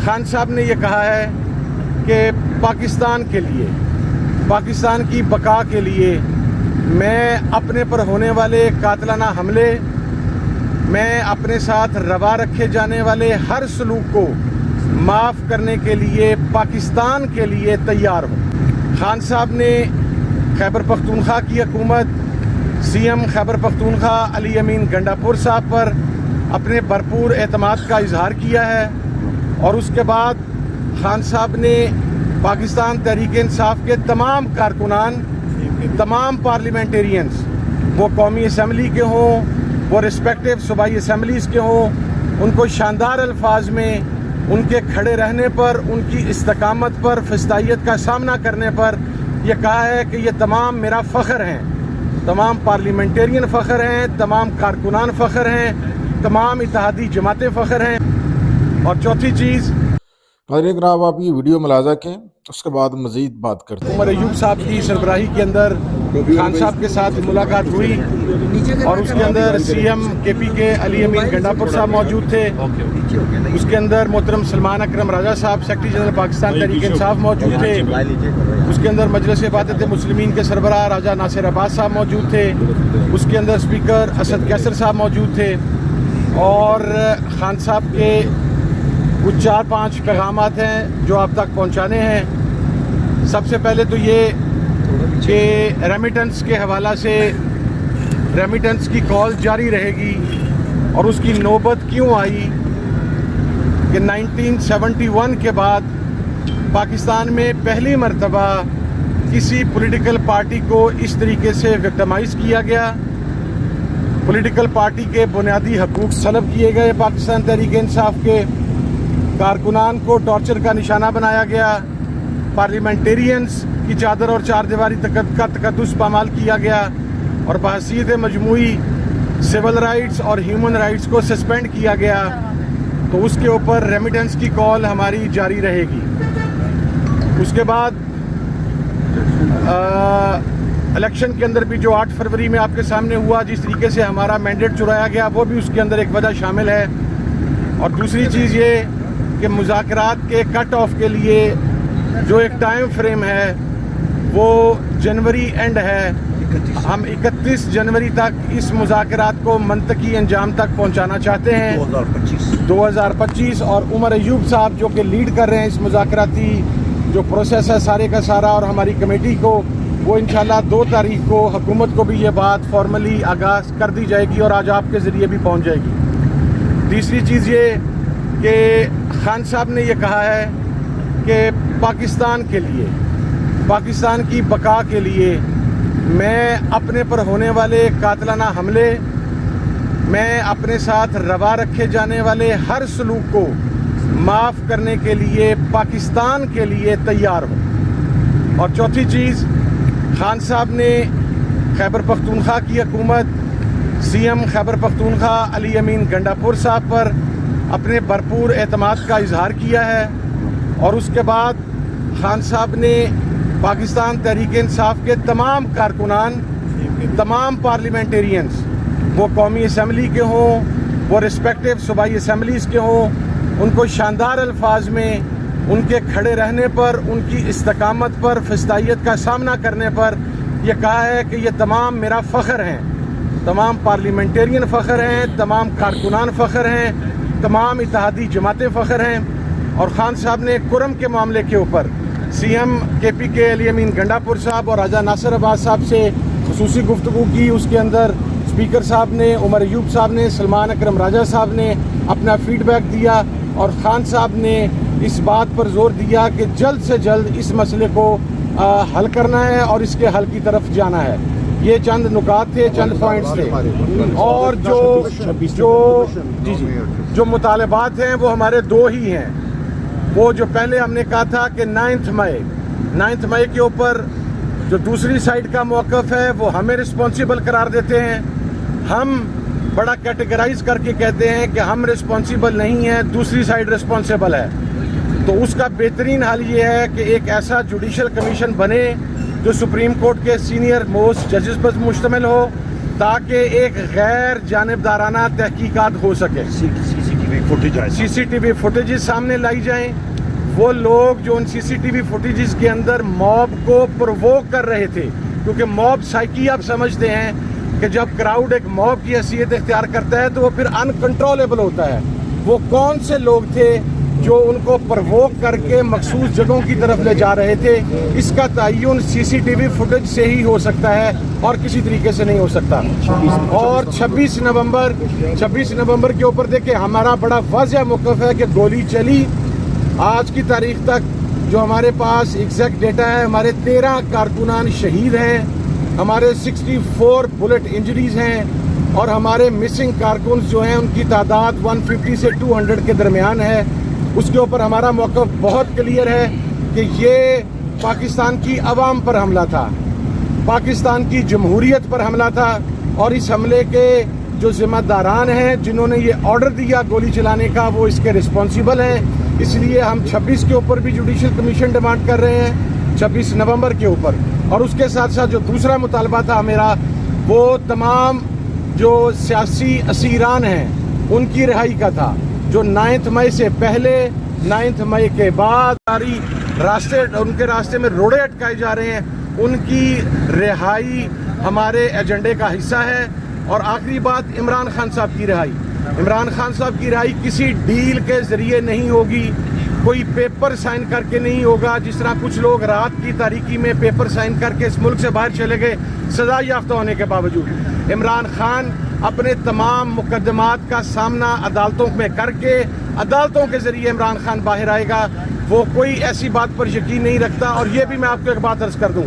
خان صاحب نے یہ کہا ہے کہ پاکستان کے لیے، پاکستان کی بقا کے لیے میں اپنے پر ہونے والے قاتلانہ حملے، میں اپنے ساتھ روا رکھے جانے والے ہر سلوک کو معاف کرنے کے لیے پاکستان کے لیے تیار ہوں۔ خان صاحب نے خیبر پختونخوا کی حکومت، سی ایم خیبر پختونخوا علی امین گنڈاپور صاحب پر اپنے بھرپور اعتماد کا اظہار کیا ہے، اور اس کے بعد خان صاحب نے پاکستان تحریک انصاف کے تمام کارکنان، تمام پارلیمنٹیرینز، وہ قومی اسمبلی کے ہوں، وہ ریسپیکٹیو صوبائی اسمبلیز کے ہوں، ان کو شاندار الفاظ میں ان کے کھڑے رہنے پر، ان کی استقامت پر، فسطائیت کا سامنا کرنے پر یہ کہا ہے کہ یہ تمام میرا فخر ہیں، تمام پارلیمنٹیرین فخر ہیں، تمام کارکنان فخر ہیں، تمام اتحادی جماعتیں فخر ہیں۔ اور چوتھی چیز، ناظرین کرام آپ یہ ویڈیو ملاحظہ کریں، اس کے بعد مزید بات کرتے ہیں۔ عمر ایوب صاحب کی سربراہی کے اندر خان صاحب کے ساتھ ملاقات ہوئی، اور اس کے اندر سی ایم کے پی کے علی امین گنڈاپور صاحب موجود تھے، اس کے اندر محترم سلمان اکرم راجہ صاحب سیکرٹری جنرل پاکستان تحریک انصاف موجود تھے، اس کے اندر مجلس عبادت مسلمین کے سربراہ راجہ ناصر عباس صاحب موجود تھے، اس کے اندر اسپیکر اسد کیسر صاحب موجود تھے، اور خان صاحب کے کچھ 4-5 پیغامات ہیں جو آپ تک پہنچانے ہیں۔ سب سے پہلے تو یہ کہ ریمیٹنس کے حوالہ سے ریمیٹنس کی کال جاری رہے گی، اور اس کی نوبت کیوں آئی کہ 1971 کے بعد پاکستان میں پہلی مرتبہ کسی پولیٹیکل پارٹی کو اس طریقے سے وکٹمائز کیا گیا، پولیٹیکل پارٹی کے بنیادی حقوق سلب کیے گئے، پاکستان تحریک انصاف کے کارکنان کو ٹارچر کا نشانہ بنایا گیا، پارلیمنٹیرینز کی چادر اور چار دیواری کا تقدس پامال کیا گیا، اور بحیثیت مجموعی سول رائٹس اور ہیومن رائٹس کو سسپینڈ کیا گیا، تو اس کے اوپر ریمیٹنس کی کال ہماری جاری رہے گی۔ اس کے بعد الیکشن کے اندر بھی جو 8 فروری میں آپ کے سامنے ہوا، جس طریقے سے ہمارا مینڈیٹ چرایا گیا، وہ بھی اس کے اندر ایک وجہ شامل ہے۔ اور دوسری چیز یہ کہ مذاکرات کے کٹ آف کے لیے جو ایک ٹائم فریم ہے وہ جنوری اینڈ ہے، ہم 31 جنوری تک اس مذاکرات کو منطقی انجام تک پہنچانا چاہتے ہیں، 2025۔ اور عمر ایوب صاحب جو کہ لیڈ کر رہے ہیں اس مذاکراتی جو پروسیس ہے سارے کا سارا، اور ہماری کمیٹی کو، وہ انشاءاللہ 2 تاریخ کو حکومت کو بھی یہ بات فارملی آغاز کر دی جائے گی، اور آج آپ کے ذریعے بھی پہنچ جائے گی۔ تیسری چیز یہ کہ خان صاحب نے یہ کہا ہے کہ پاکستان کے لیے، پاکستان کی بقا کے لیے میں اپنے پر ہونے والے قاتلانہ حملے، میں اپنے ساتھ روا رکھے جانے والے ہر سلوک کو معاف کرنے کے لیے پاکستان کے لیے تیار ہوں۔ اور چوتھی چیز، خان صاحب نے خیبر پختونخوا کی حکومت، سی ایم خیبر پختونخوا علی امین گنڈاپور صاحب پر اپنے بھرپور اعتماد کا اظہار کیا ہے، اور اس کے بعد خان صاحب نے پاکستان تحریک انصاف کے تمام کارکنان، تمام پارلیمنٹیرینز، وہ قومی اسمبلی کے ہوں، وہ ریسپیکٹیو صوبائی اسمبلیز کے ہوں، ان کو شاندار الفاظ میں ان کے کھڑے رہنے پر، ان کی استقامت پر، فسطائیت کا سامنا کرنے پر یہ کہا ہے کہ یہ تمام میرا فخر ہیں، تمام پارلیمنٹیرین فخر ہیں، تمام کارکنان فخر ہیں، تمام اتحادی جماعتیں فخر ہیں۔ اور خان صاحب نے کرم کے معاملے کے اوپر سی ایم کے پی کے علی امین گنڈاپور صاحب اور راجہ ناصر عباس صاحب سے خصوصی گفتگو کی، اس کے اندر اسپیکر صاحب نے، عمر ایوب صاحب نے، سلمان اکرم راجہ صاحب نے اپنا فیڈ بیک دیا، اور خان صاحب نے اس بات پر زور دیا کہ جلد سے جلد اس مسئلے کو حل کرنا ہے اور اس کے حل کی طرف جانا ہے۔ یہ چند نکات تھے، چند پوائنٹس تھے، اور جو مطالبات ہیں وہ ہمارے 2 ہی ہیں۔ وہ جو پہلے ہم نے کہا تھا کہ 9 مئی کے اوپر جو دوسری سائڈ کا موقف ہے وہ ہمیں رسپانسیبل قرار دیتے ہیں، ہم بڑا کیٹیگرائز کر کے کہتے ہیں کہ ہم رسپانسیبل نہیں ہیں، دوسری سائڈ رسپانسیبل ہے۔ تو اس کا بہترین حل یہ ہے کہ ایک ایسا جوڈیشل کمیشن بنے جو سپریم کورٹ کے سینئر موسٹ ججز پر مشتمل ہو، تاکہ ایک غیر جانبدارانہ تحقیقات ہو سکے۔ CCTV फुटेज आए सामने। सीसीटीवी फुटेजेस सामने लाई जाएं। वो लोग जो उन सीसीटीवी फुटेजेस के अंदर मॉब को प्रोवोक कर रहे थे, क्योंकि मॉब साइकी आप समझते हैं कि जब क्राउड एक मॉब की हैसियत इख्तियार करता है तो वो फिर अनकंट्रोलेबल होता है। वो कौन से लोग थे जो उनको प्रोवोक करके मखसूस जगहों की तरफ ले जा रहे थे, इसका तयन सीसीटीवी फुटेज से ही हो सकता है और किसी तरीके से नहीं हो सकता। और 26 नवंबर के ऊपर देखिए हमारा बड़ा वाज़ेह मौक़िफ़ है कि गोली चली। आज की तारीख तक जो हमारे पास एग्जैक्ट डेटा है, हमारे 13 कारकुनान शहीद हैं, हमारे 64 बुलेट इंजरीज हैं और हमारे मिसिंग कारकुन जो हैं उनकी तादाद 150 से 200 के दरमियान है। उसके ऊपर हमारा मौक़िफ़ बहुत क्लियर है कि ये पाकिस्तान की अवाम पर हमला था, पाकिस्तान की जमहूरियत पर हमला था और इस हमले के जो ज़िम्मेदारान हैं, जिन्होंने ये ऑर्डर दिया गोली चलाने का, वो इसके रिस्पॉन्सिबल हैं। इसलिए हम 26 के ऊपर भी जुडिशल कमीशन डिमांड कर रहे हैं, 26 नवंबर के ऊपर। और उसके साथ साथ जो दूसरा मुतालबा था मेरा, वो तमाम जो सियासी असीरान हैं उनकी रिहाई का था, जो 9 मई से पहले, 9 मई के बाद सारी उनके रास्ते में रोड़े अटकाए जा रहे हैं, उनकी रिहाई हमारे एजेंडे का हिस्सा है। और आखिरी बात, इमरान खान साहब की रिहाई। इमरान खान साहब की रिहाई किसी डील के ज़रिए नहीं होगी, कोई पेपर साइन करके नहीं होगा, जिस तरह कुछ लोग रात की तारीकी में पेपर साइन करके इस मुल्क से बाहर चले गए सजा याफ्ता होने के बावजूद। इमरान खान अपने तमाम मुकदमात का सामना अदालतों में करके, अदालतों के ज़रिए इमरान खान बाहर आएगा। वो कोई ऐसी बात पर यकीन नहीं रखता। और ये भी मैं आपको एक बात अर्ज़ कर दूं,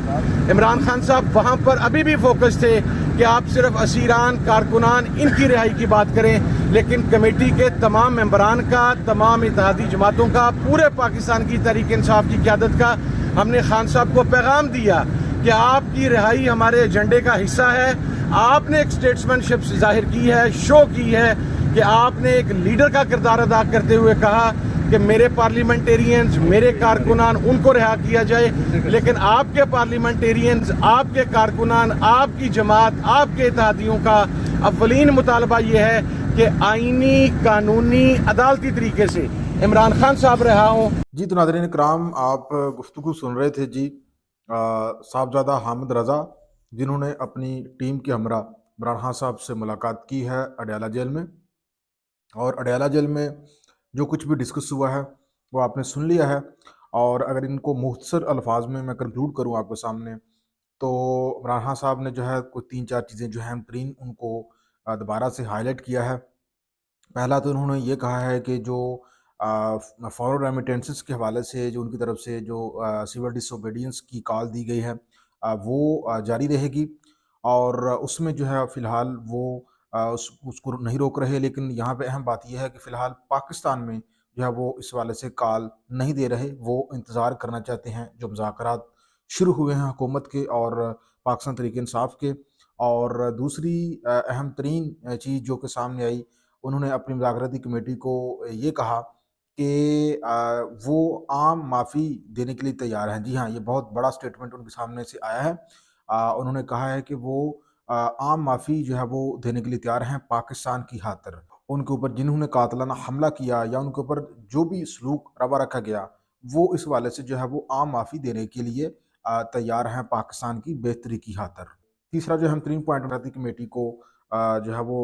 इमरान खान साहब वहाँ पर अभी भी फोकस थे कि आप सिर्फ असीरान, कारकुनान, इनकी रिहाई की बात करें, लेकिन कमेटी के तमाम मेंबरान का, तमाम इत्तेहादी जमातों का, पूरे पाकिस्तान की तहरीक इंसाफ की क़यादत का हमने खान साहब को पैगाम दिया कि आपकी रिहाई हमारे एजेंडे का हिस्सा है। आपने एक स्टेट्समैनशिप जाहिर की है, शो की है कि आपने एक लीडर का किरदार अदा करते हुए कहा कि मेरे पार्लियामेंटेरियंस, मेरे कारकुनान, उनको रिहा किया जाए। लेकिन आपके पार्लियामेंटेरियंस, आपके कारकुनान, आपकी जमात, आपके इत्तेहादियों का अव्वलीन मुतालबा ये है कि आईनी, कानूनी, अदालती तरीके से इमरान खान साहब रिहा हों। जी तो नाज़रीन इकराम, आप गुफ्तगू सुन रहे थे जी साहबजादा हामिद रज़ा, जिन्होंने अपनी टीम के हमरा इमरान खान साहब से मुलाकात की है अडयाला जेल में। और अडयाला जेल में जो कुछ भी डिस्कस हुआ है वो आपने सुन लिया है। और अगर इनको मुख्तसर अल्फाज में मैं कंक्लूड करूँ आपके सामने, तो इमरान खान साहब ने जो है कुछ 3-4 चीज़ें जो अहम तरीन उनको दोबारा से हाईलाइट किया है। पहला तो उन्होंने ये कहा है कि जो फॉरेन रेमिटेंसेस के हवाले से जो उनकी तरफ से जो सिविल डिसोबीडियंस की कॉल दी गई है वो जारी रहेगी। और उसमें जो है फ़िलहाल वो उसको नहीं रोक रहे। लेकिन यहाँ पे अहम बात यह है कि फ़िलहाल पाकिस्तान में जो है वो इस हवाले से कॉल नहीं दे रहे, वो इंतज़ार करना चाहते हैं जो मुज़ाकरात शुरू हुए हैं हुकूमत के और पाकिस्तान तहरीक इंसाफ के। और दूसरी अहम तरीन चीज़ जो कि सामने आई, उन्होंने अपनी मुज़ाकराती कमेटी को ये कहा कि वो आम माफ़ी देने के लिए तैयार हैं। जी हाँ, ये बहुत बड़ा स्टेटमेंट उनके सामने से आया है। उन्होंने कहा है कि वो आम माफ़ी जो है वो देने के लिए तैयार हैं पाकिस्तान की खातिर। उनके ऊपर जिन्होंने कातलाना हमला किया या उनके ऊपर जो भी सलूक रवा रखा गया, वो इस हवाले से जो है वो आम माफ़ी देने के लिए तैयार हैं पाकिस्तान की बेहतरी की खातिर। तीसरा जो अहम तरीन पॉइंट मुज़ाकराती कमेटी को जो है वो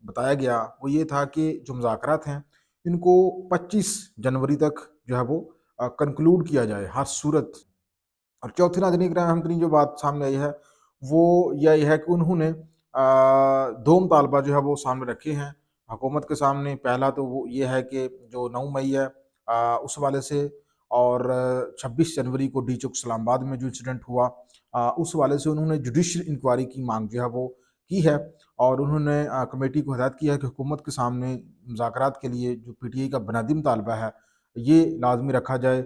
बताया गया, वो ये था कि जो मुज़ाकरात हैं इनको 25 जनवरी तक जो है वो कंक्लूड किया जाए हर सूरत। और चौथी नाज़रीन अहम तरीन जो बात सामने आई है वो यही है कि उन्होंने 2 मुतालबा जो है वो सामने रखे हैं हुकूमत के सामने। पहला तो वो ये है कि जो 9 मई है उस हवाले से, और 26 जनवरी को डी चौक इस्लामाबाद में जो इंसिडेंट हुआ उस हवाले से उन्होंने जुडिशल इंक्वायरी की मांग जो है वो की है। और उन्होंने कमेटी को हिदायत की है कि हुकूमत के सामने मुज़ाकरात के लिए जो PTI का बुनियादी मुतालबा है ये लाजमी रखा जाए